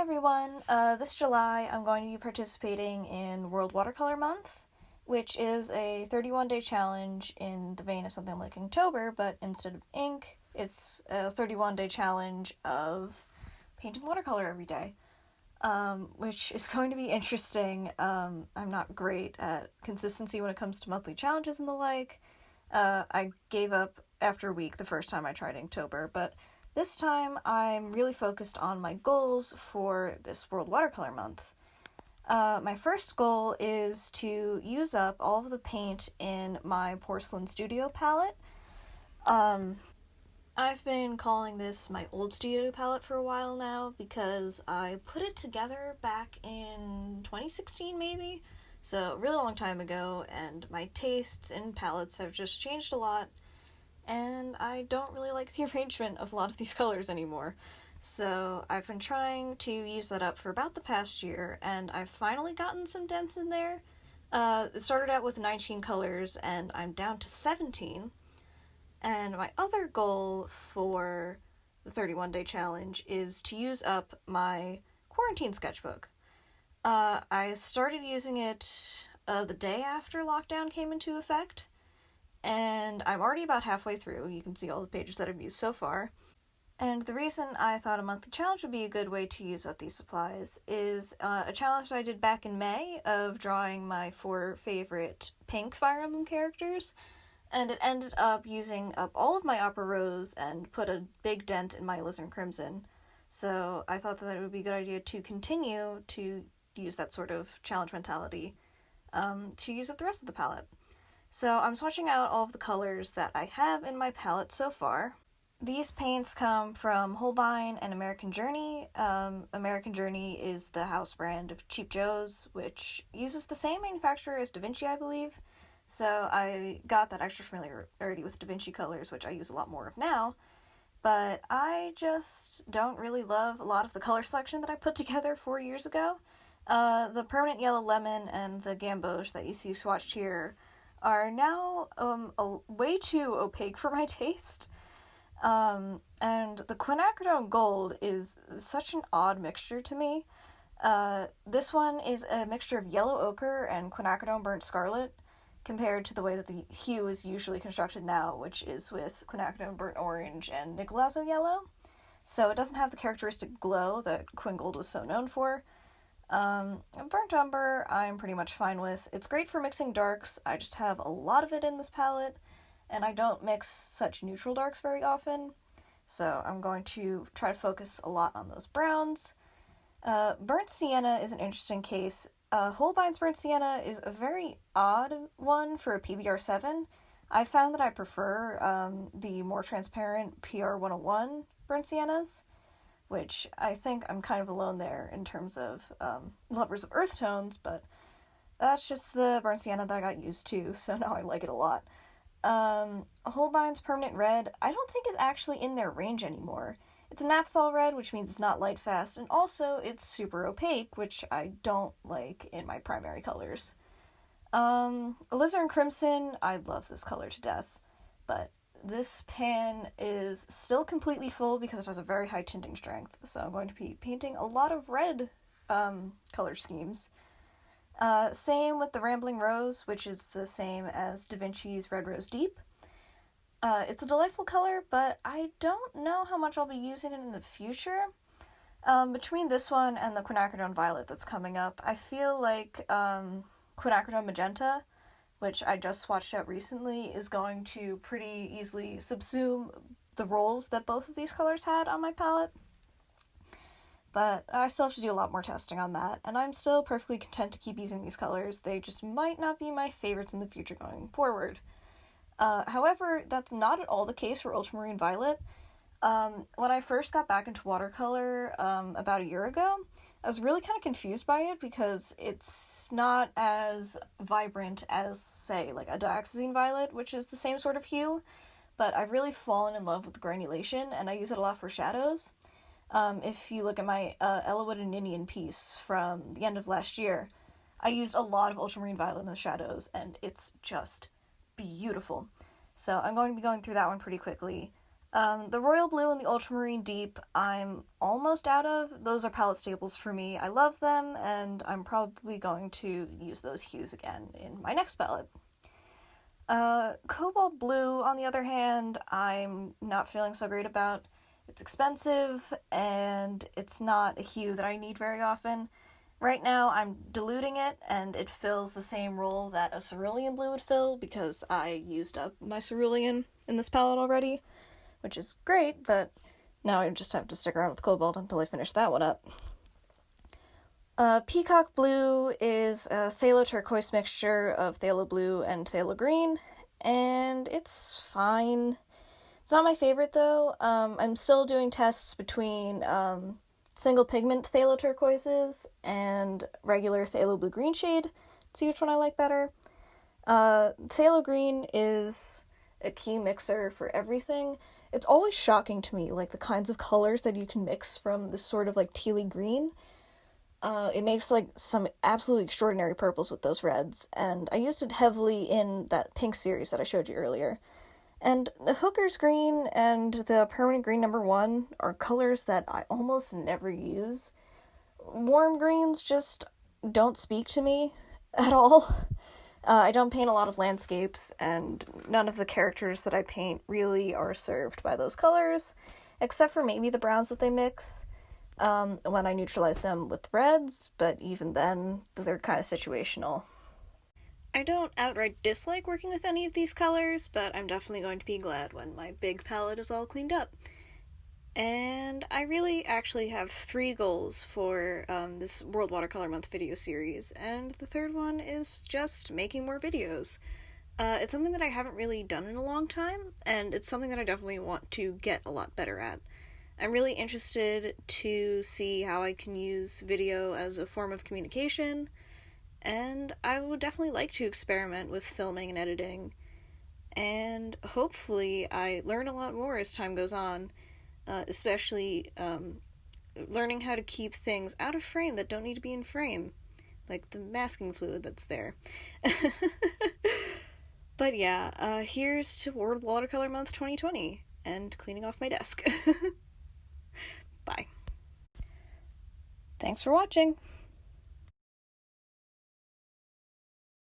everyone, this July I'm going to be participating in World Watercolor Month, which is a 31-day challenge in the vein of something like Inktober, but instead of ink, it's a 31-day challenge of painting watercolor every day, which is going to be interesting. I'm not great at consistency when it comes to monthly challenges and the like. I gave up after a week the first time I tried Inktober, but this time I'm really focused on my goals for this World Watercolor Month. My first goal is to use up all of the paint in my Porcelain Studio palette. I've been calling this my old studio palette for a while now because I put it together back in 2016 maybe, so a really long time ago, and my tastes in palettes have just changed a lot, and I don't really like the arrangement of a lot of these colors anymore. So I've been trying to use that up for about the past year, and I've finally gotten some dents in there. It started out with 19 colors, and I'm down to 17. And my other goal for the 31-day challenge is to use up my quarantine sketchbook. I started using it the day after lockdown came into effect, and I'm already about halfway through. You can see all the pages that I've used so far. And the reason I thought a monthly challenge would be a good way to use up these supplies is a challenge that I did back in May of drawing my 4 favorite pink Fire Emblem characters, and it ended up using up all of my Opera Rose and put a big dent in my Alizarin Crimson. So I thought that it would be a good idea to continue to use that sort of challenge mentality to use up the rest of the palette. So I'm swatching out all of the colors that I have in my palette so far. These paints come from Holbein and American Journey. American Journey is the house brand of Cheap Joe's, which uses the same manufacturer as Da Vinci, I believe. So I got that extra familiarity with Da Vinci colors, which I use a lot more of now. But I just don't really love a lot of the color selection that I put together 4 years ago. The Permanent Yellow Lemon and the Gamboge that you see swatched here are now way too opaque for my taste. And the Quinacridone Gold is such an odd mixture to me. This one is a mixture of yellow ochre and Quinacridone burnt scarlet, compared to the way that the hue is usually constructed now, which is with Quinacridone burnt orange and Nicolazzo yellow. So it doesn't have the characteristic glow that Quin Gold was so known for. Burnt Umber I'm pretty much fine with. It's great for mixing darks. I just have a lot of it in this palette, and I don't mix such neutral darks very often, so I'm going to try to focus a lot on those browns. Burnt Sienna is an interesting case. Holbein's Burnt Sienna is a very odd one for a PBR7. I found that I prefer the more transparent PR101 Burnt Siennas, which I think I'm kind of alone there in terms of lovers of earth tones, but that's just the Burnt Sienna that I got used to, so now I like it a lot. Holbein's Permanent Red I don't think is actually in their range anymore. It's a naphthol red, which means it's not light fast, and also it's super opaque, which I don't like in my primary colors. Alizarin Crimson, I love this color to death, but this pan is still completely full because it has a very high tinting strength, so I'm going to be painting a lot of red color schemes. Same with the Rambling Rose, which is the same as Da Vinci's Red Rose Deep. It's a delightful color, but I don't know how much I'll be using it in the future. Between this one and the Quinacridone Violet that's coming up, I feel like Quinacridone Magenta, which I just swatched out recently, is going to pretty easily subsume the roles that both of these colors had on my palette. But I still have to do a lot more testing on that, and I'm still perfectly content to keep using these colors. They just might not be my favorites in the future going forward. However, that's not at all the case for Ultramarine Violet. When I first got back into watercolor about a year ago, I was really kind of confused by it because it's not as vibrant as, say, like a Dioxazine Violet, which is the same sort of hue, but I've really fallen in love with the granulation, and I use it a lot for shadows. If you look at my Ellawood and Indian piece from the end of last year, I used a lot of Ultramarine Violet in the shadows, and it's just beautiful. So I'm going to be going through that one pretty quickly. The Royal Blue and the Ultramarine Deep, I'm almost out of. Those are palette staples for me. I love them, and I'm probably going to use those hues again in my next palette. Cobalt Blue, on the other hand, I'm not feeling so great about. It's expensive, and it's not a hue that I need very often. Right now, I'm diluting it, and it fills the same role that a cerulean blue would fill, because I used up my cerulean in this palette already, which is great, but now I just have to stick around with Cobalt until I finish that one up. Peacock Blue is a phthalo turquoise mixture of phthalo blue and phthalo green, and it's fine. It's not my favorite, though. I'm still doing tests between single pigment phthalo turquoises and regular phthalo blue green shade to see which one I like better. Phthalo green is a key mixer for everything. It's always shocking to me, like, the kinds of colors that you can mix from this sort of, like, tealy green. It makes, like, some absolutely extraordinary purples with those reds, and I used it heavily in that pink series that I showed you earlier. And the Hooker's Green and the Permanent Green #1 are colors that I almost never use. Warm greens just don't speak to me at all. I don't paint a lot of landscapes, and none of the characters that I paint really are served by those colors, except for maybe the browns that they mix when I neutralize them with reds, but even then, they're kind of situational. I don't outright dislike working with any of these colors, but I'm definitely going to be glad when my big palette is all cleaned up. And I really actually have 3 goals for this World Watercolor Month video series, and the third one is just making more videos. It's something that I haven't really done in a long time, and it's something that I definitely want to get a lot better at. I'm really interested to see how I can use video as a form of communication, and I would definitely like to experiment with filming and editing, and hopefully I learn a lot more as time goes on. Especially learning how to keep things out of frame that don't need to be in frame, like the masking fluid that's there. But yeah, here's to World Watercolor Month 2020, and cleaning off my desk. Bye. Thanks for watching!